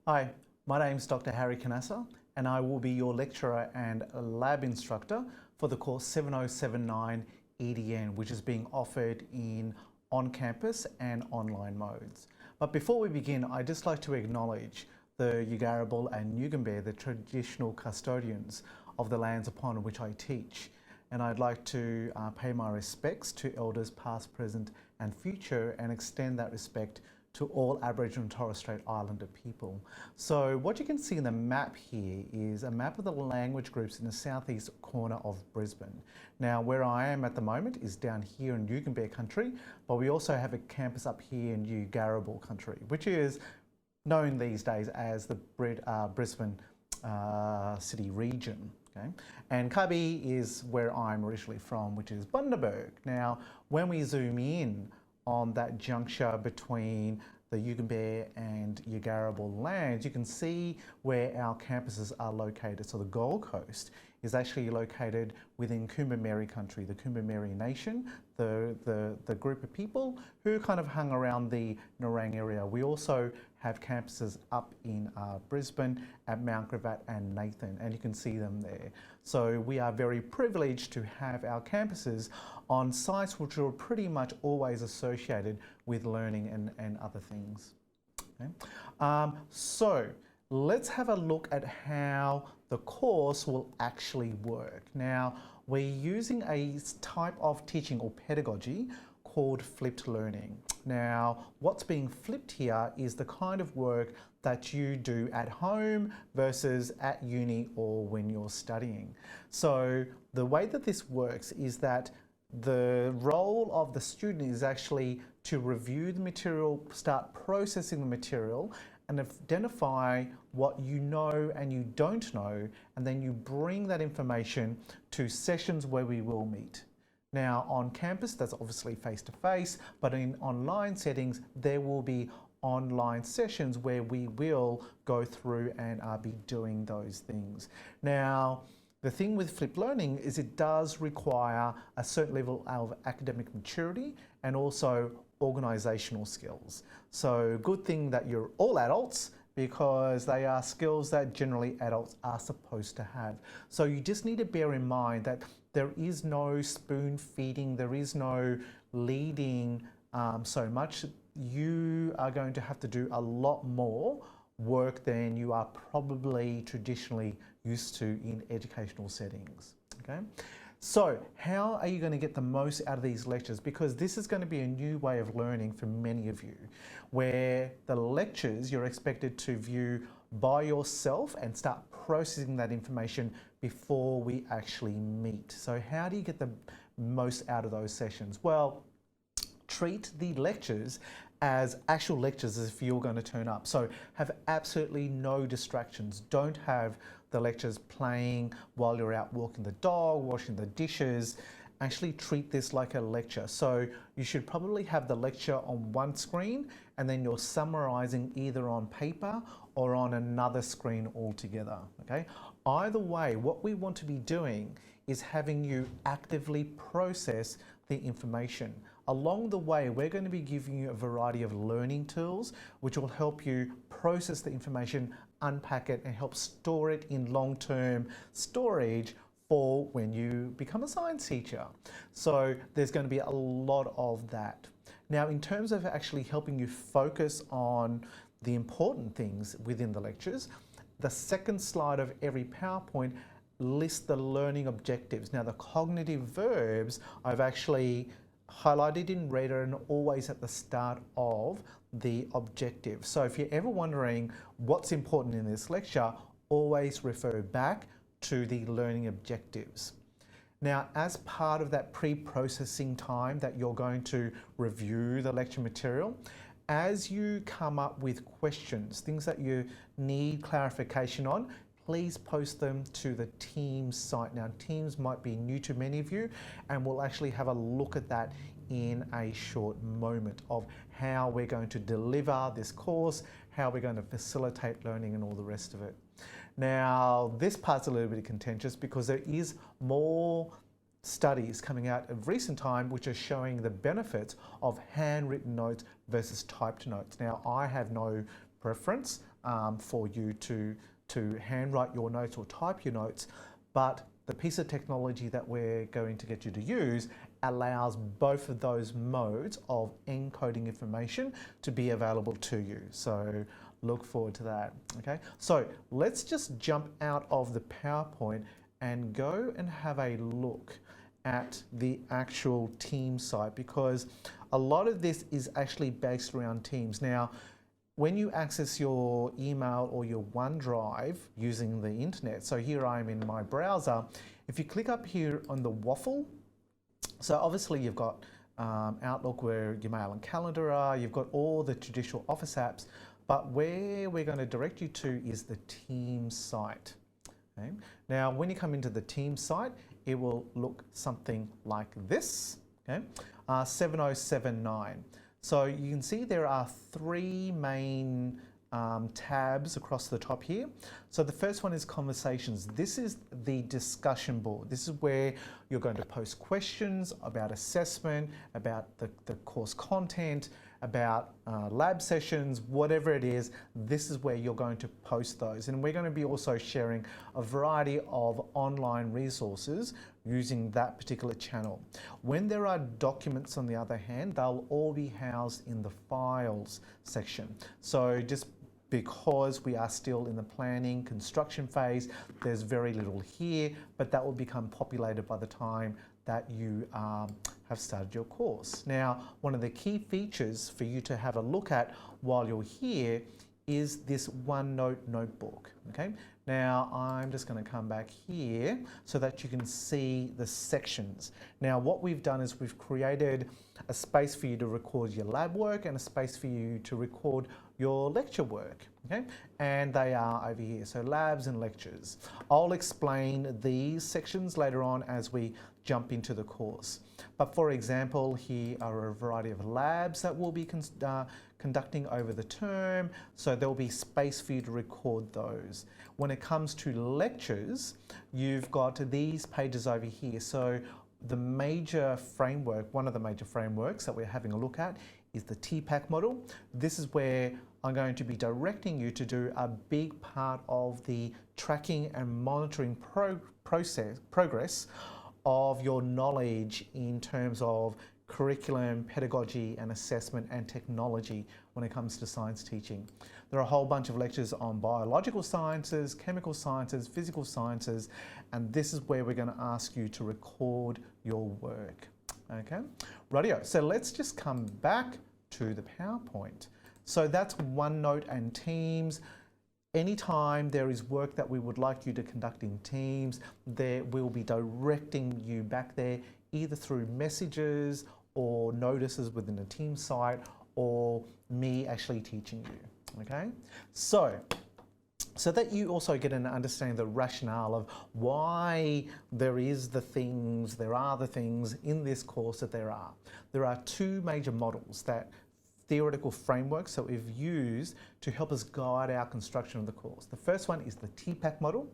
Hi, my name is Dr. Harry Canassa and I will be your lecturer and lab instructor for the course 7079 EDN, which is being offered in on-campus and online modes. But before we begin, I'd just like to acknowledge the Yugarabal and Yugambeh, the traditional custodians of the lands upon which I teach. And I'd like to pay my respects to elders past, present and future, and extend that respect to all Aboriginal and Torres Strait Islander people. So what you can see in the map here is a map of the language groups in the southeast corner of Brisbane. Now where I am at the moment is down here in Yugambeh country, but we also have a campus up here in Yugarabal country, which is known these days as the Brisbane city region. Okay? And Cubby is where I'm originally from, which is Bundaberg. Now when we zoom in on that juncture between the Yugambeh and Yugarabal lands, you can see where our campuses are located. So the Gold Coast is actually located within Coombe country, the Coombe Nation, the group of people who kind of hung around the Nerang area. We also have campuses up in Brisbane at Mount Gravatt and Nathan, and you can see them there. So we are very privileged to have our campuses on sites which are pretty much always associated with learning and other things. Okay? So let's have a look at how the course will actually work. Now, we're using a type of teaching or pedagogy called flipped learning. Now, what's being flipped here is the kind of work that you do at home versus at uni or when you're studying. So the way that this works is that the role of the student is actually to review the material, start processing the material, and identify what you know and you don't know, and then you bring that information to sessions where we will meet. Now on campus, that's obviously face-to-face, but in online settings, there will be online sessions where we will go through and be doing those things. Now, the thing with flipped learning is it does require a certain level of academic maturity and also organisational skills. So good thing that you're all adults, because they are skills that generally adults are supposed to have. So you just need to bear in mind that there is no spoon feeding, there is no leading so much. You are going to have to do a lot more work than you are probably traditionally used to in educational settings. Okay? So how are you going to get the most out of these lectures? Because this is going to be a new way of learning for many of you, where the lectures you're expected to view by yourself and start processing that information before we actually meet. So how do you get the most out of those sessions? Well, treat the lectures as actual lectures as if you're going to turn up. So have absolutely no distractions. Don't have the lectures playing while you're out walking the dog, washing the dishes. Actually treat this like a lecture. So you should probably have the lecture on one screen and then you're summarizing either on paper or on another screen altogether, okay? Either way, what we want to be doing is having you actively process the information. Along the way, we're going to be giving you a variety of learning tools which will help you process the information, unpack it, and help store it in long-term storage for when you become a science teacher. So there's going to be a lot of that. Now, in terms of actually helping you focus on the important things within the lectures, the second slide of every PowerPoint lists the learning objectives. Now, the cognitive verbs I've actually highlighted in red and always at the start of the objective. So if you're ever wondering what's important in this lecture, always refer back to the learning objectives. Now, as part of that pre-processing time that you're going to review the lecture material, as you come up with questions, things that you need clarification on, please post them to the Teams site. Now, Teams might be new to many of you, and we'll actually have a look at that in a short moment of how we're going to deliver this course, how we're going to facilitate learning and all the rest of it. Now, this part's a little bit contentious because there is more studies coming out of recent time which are showing the benefits of handwritten notes versus typed notes. Now, I have no preference for you to handwrite your notes or type your notes, but the piece of technology that we're going to get you to use allows both of those modes of encoding information to be available to you. So look forward to that, okay? So let's just jump out of the PowerPoint and go and have a look at the actual Teams site, because a lot of this is actually based around Teams. Now, when you access your email or your OneDrive using the internet, so here I am in my browser, if you click up here on the waffle, so obviously you've got Outlook where your mail and calendar are, you've got all the traditional Office apps, but where we're going to direct you to is the Teams site. Okay? Now, when you come into the Teams site, it will look something like this, okay? 7079. So you can see there are three main tabs across the top here. So the first one is conversations. This is the discussion board. This is where you're going to post questions about assessment, about the course content, about lab sessions, whatever it is. This is where you're going to post those. And we're going to be also sharing a variety of online resources using that particular channel. When there are documents, on the other hand, they'll all be housed in the files section. So just because we are still in the planning, construction phase, there's very little here, but that will become populated by the time that you have started your course. Now, one of the key features for you to have a look at while you're here is this OneNote notebook, okay? Now, I'm just going to come back here so that you can see the sections. Now, what we've done is we've created a space for you to record your lab work and a space for you to record your lecture work, okay? And they are over here, so labs and lectures. I'll explain these sections later on as we jump into the course. But for example, here are a variety of labs that we'll be conducting over the term, so there'll be space for you to record those. When it comes to lectures, you've got these pages over here. So the major framework, one of the major frameworks that we're having a look at is the TPACK model. This is where I'm going to be directing you to do a big part of the tracking and monitoring progress of your knowledge in terms of curriculum, pedagogy and assessment and technology when it comes to science teaching. There are a whole bunch of lectures on biological sciences, chemical sciences, physical sciences, and this is where we're going to ask you to record your work. Okay, rightio. So let's just come back to the PowerPoint. So that's OneNote and Teams. Anytime there is work that we would like you to conduct in Teams, there we'll be directing you back there either through messages or notices within the Teams site or me actually teaching you, okay? So that you also get an understanding of the rationale of why there are the things in this course that there are. There are two major models, that theoretical frameworks that we've used to help us guide our construction of the course. The first one is the TPACK model,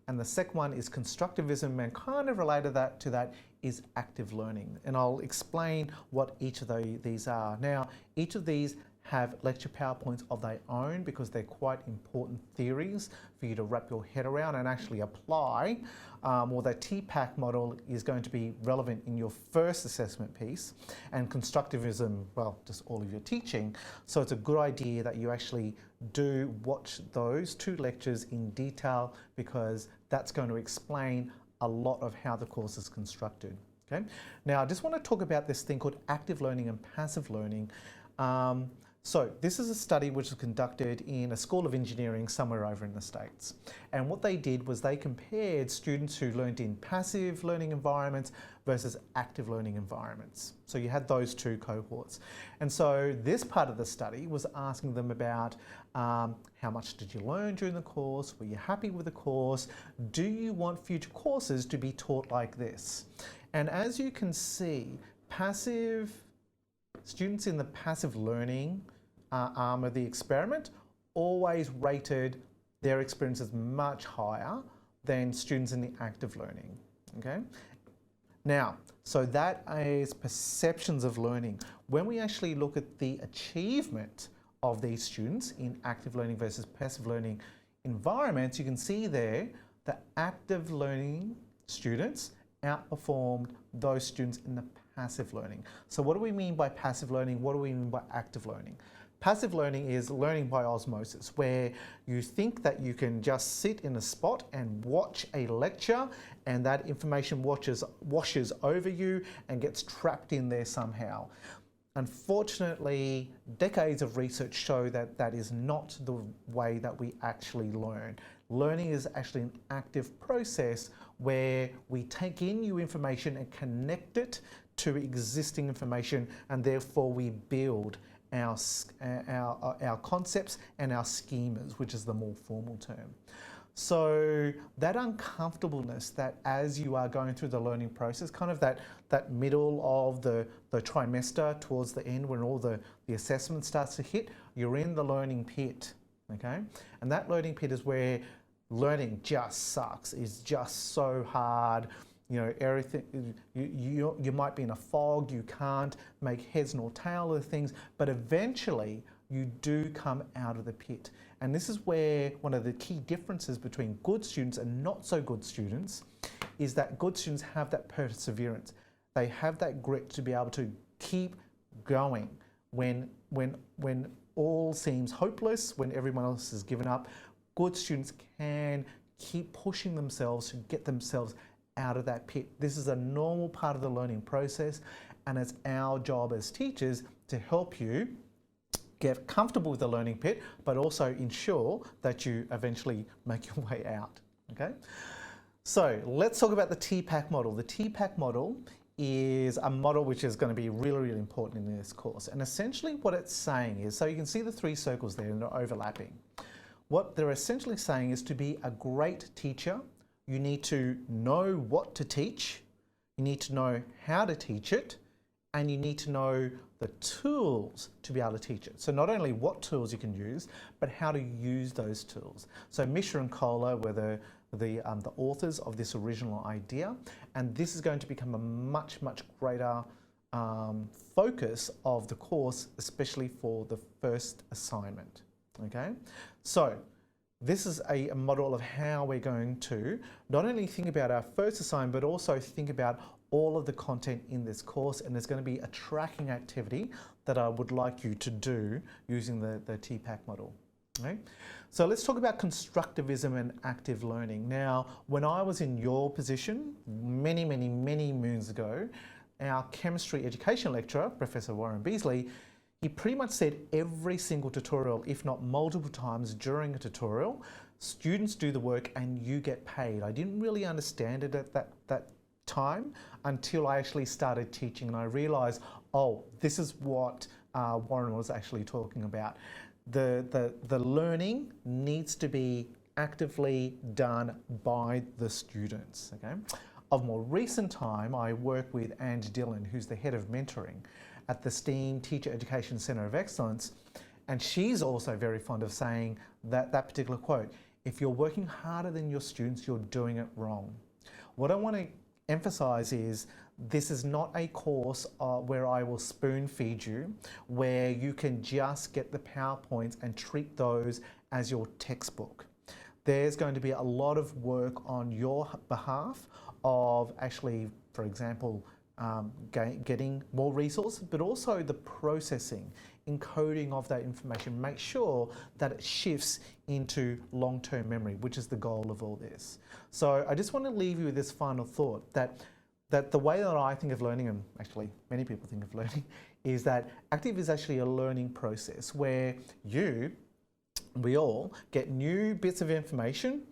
and the second one is Constructivism, and kind of related to that is active learning. And I'll explain what each of these are. Now, each of these have lecture PowerPoints of their own because they're quite important theories for you to wrap your head around and actually apply. Or the TPACK model is going to be relevant in your first assessment piece, and Constructivism, well, just all of your teaching. So it's a good idea that you actually do watch those two lectures in detail, because that's going to explain a lot of how the course is constructed. Okay? Now, I just want to talk about this thing called active learning and passive learning. So this is a study which was conducted in a school of engineering somewhere over in the States. And what they did was they compared students who learned in passive learning environments versus active learning environments. So you had those two cohorts. And so this part of the study was asking them about how much did you learn during the course? Were you happy with the course? Do you want future courses to be taught like this? And as you can see, students in the passive learning arm of the experiment always rated their experiences much higher than students in the active learning, okay? Now, so that is perceptions of learning. When we actually look at the achievement of these students in active learning versus passive learning environments, you can see there the active learning students outperformed those students in the passive learning. So what do we mean by passive learning? What do we mean by active learning? Passive learning is learning by osmosis, where you think that you can just sit in a spot and watch a lecture and that information washes over you and gets trapped in there somehow. Unfortunately, decades of research show that that is not the way that we actually learn. Learning is actually an active process where we take in new information and connect it to existing information, and therefore we build our concepts and our schemas, which is the more formal term. So that uncomfortableness that as you are going through the learning process, kind of that middle of the trimester towards the end when all the assessment starts to hit, you're in the learning pit, okay? And that learning pit is where learning just sucks, it's just so hard. You know, everything, you might be in a fog, you can't make heads nor tail of things, but eventually you do come out of the pit. And this is where one of the key differences between good students and not so good students is that good students have that perseverance. They have that grit to be able to keep going when all seems hopeless, when everyone else has given up. Good students can keep pushing themselves to get themselves out of that pit. This is a normal part of the learning process, and it's our job as teachers to help you get comfortable with the learning pit, but also ensure that you eventually make your way out, okay? So let's talk about the TPACK model. The TPACK model is a model which is going to be really, really important in this course. And essentially what it's saying is, so you can see the three circles there and they're overlapping. What they're essentially saying is to be a great teacher, you need to know what to teach, you need to know how to teach it, and you need to know the tools to be able to teach it. So not only what tools you can use, but how to use those tools. So Misha and Kohler were the authors of this original idea, and this is going to become a much, much greater focus of the course, especially for the first assignment, okay? So this is a model of how we're going to not only think about our first assignment, but also think about all of the content in this course, and there's going to be a tracking activity that I would like you to do using the TPACK model. Okay? So let's talk about constructivism and active learning. Now, when I was in your position many, many, many moons ago, our chemistry education lecturer, Professor Warren Beasley, he pretty much said every single tutorial, if not multiple times during a tutorial, students do the work and you get paid. I didn't really understand it at that time until I actually started teaching, and I realized, oh, this is what Warren was actually talking about. The learning needs to be actively done by the students, okay? Of more recent time, I work with Ange Dillon, who's the head of mentoring at the STEAM Teacher Education Centre of Excellence, and she's also very fond of saying that particular quote, if you're working harder than your students, you're doing it wrong. What I want to emphasize is this is not a course where I will spoon feed you, where you can just get the PowerPoints and treat those as your textbook. There's going to be a lot of work on your behalf of actually, for example, getting more resources, but also the processing, encoding of that information. Make sure that it shifts into long-term memory, which is the goal of all this. So I just want to leave you with this final thought that the way that I think of learning, and actually many people think of learning, is that active is actually a learning process where we all get new bits of information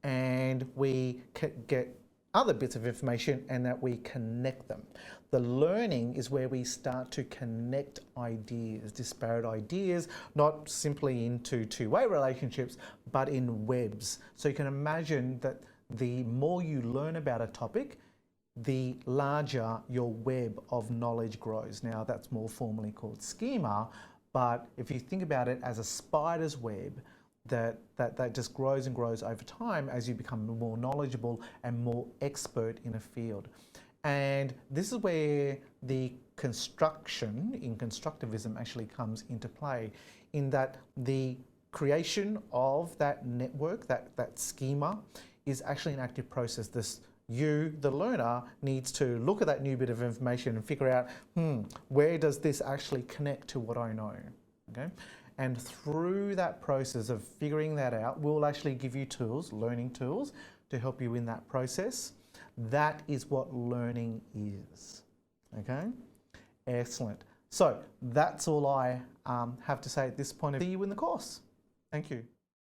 and we get other bits of information and that we connect them. The learning is where we start to connect ideas, disparate ideas, not simply into two-way relationships, but in webs. So you can imagine that the more you learn about a topic, the larger your web of knowledge grows. Now that's more formally called schema, but if you think about it as a spider's web, that just grows and grows over time as you become more knowledgeable and more expert in a field. And this is where the construction in constructivism actually comes into play, in that the creation of that network, that schema, is actually an active process. You, the learner, needs to look at that new bit of information and figure out, where does this actually connect to what I know? Okay? And through that process of figuring that out, we'll actually give you tools, learning tools, to help you in that process. That is what learning is. Okay? Excellent. So that's all I have to say at this point. See you in the course. Thank you.